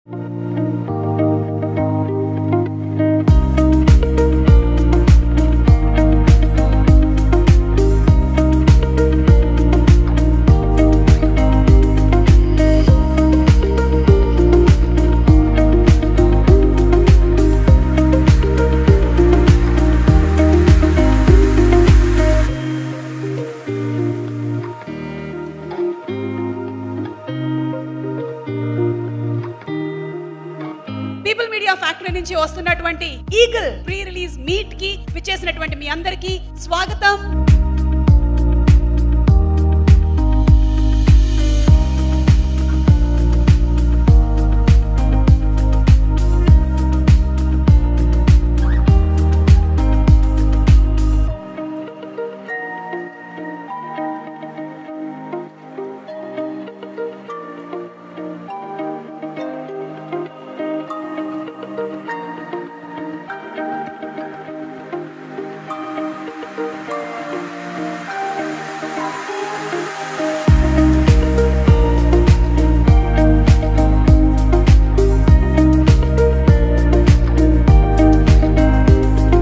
People media factory నుంచి వస్తున్నటువంటి eagle pre release meet కి విచ్చేసినటువంటి మీ అందరికీ స్వాగతం.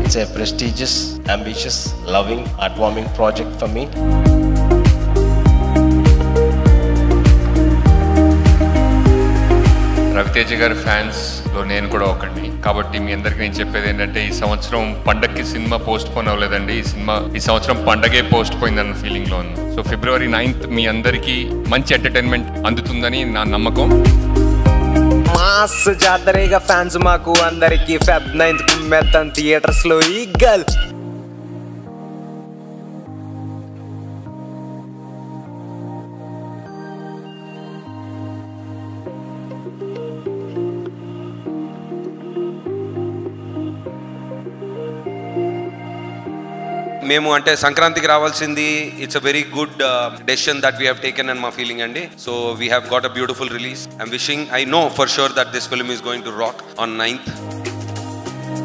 It's a prestigious, ambitious, loving, heartwarming project for me. Raviteja గారి ఫ్యాన్స్ లో నేను కూడా ఒకడిని కాబట్టి మీ అందరికి నేను చెప్పేది ఏంటంటే ఈ సంవత్సరం పండగకి సినిమా పోస్ట్ పోన్ అవ్వలేదండి. ఈ సంవత్సరం పండగే పోస్ట్ పోయిందన్న ఫీలింగ్ లో ఉంది. సో February 9th మీ అందరికి మంచి ఎంటర్టైన్మెంట్ అందుతుందని నా నమ్మకం. మాస్ జాతరేగా ఫ్యాన్స్ మాకు అందరికి Feb 9th కుమ్మెత్తాం థియేటర్స్ లో ఈగల్. మేము అంటే సంక్రాంతికి రావాల్సింది. It's a very good decision that we have taken and మా ఫీలింగ్ అండి. So we have got a beautiful release. I'm wishing, I know for sure that this film is going to rock on 9th.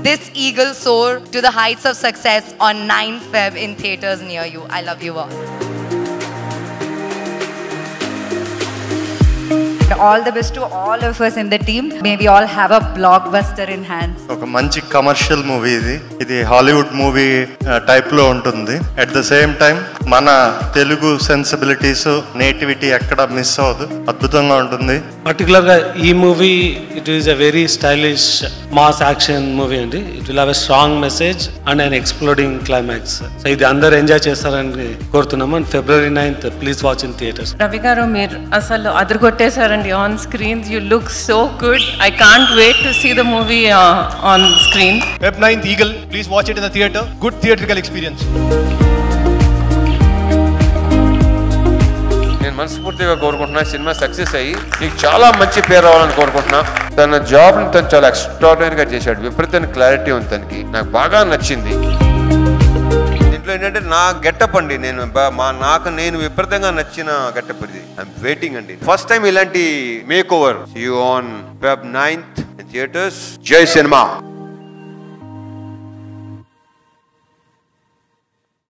This eagle soar to the heights of success on 9th Feb in theaters near you. I love you all. All the best to all of us in the team. May we all have a blockbuster in hands. ఒక మంచి commercial movie ఇది Hollywood movie type లో ఉంటుంది. At the same time మన Telugu sensibilities నేటివిటీ ఎక్కడ miss అవ్వదు, అద్భుతంగా ఉంటుంది. పర్టికులర్ గా ఈ movie it is a very stylish mass action movie అండి. It will have a strong message and an exploding climax. So ఇది అందరు ఎంజాయ్ చేస్తారని కోరుతున్నాము. And February 9th please watch in theatres. Ravi garu మీరు అసలు అదరగొట్టేశారండి on screens. You look so good. I can't wait to see the movie on screen. Feb 9th Eagle, please watch it in the theater. Good theatrical experience. నేను మనస్ఫూర్తిగా కోరుకుంటున్నా cinema success అయ్యి నీకు చాలా మంచి పేరు రావాలని కోరుకుంటున్నా. తన జాబ్ని తను చాలా ఎక్స్ట్రాడినరీగా చేశాడు. విపరీతమైన క్లారిటీ ఉంది తనకి, నాకు బాగా నచ్చింది. దీంట్లో ఏంటంటే నా గెటప్ అండి, నేను విపరీతంగా నచ్చిన గెటప్ ఇది. ఐఎమ్ వెయిటింగ్ అండి. ఫస్ట్ టైం ఇలాంటి make over. See you on Feb 9th in theaters. జై సినిమా.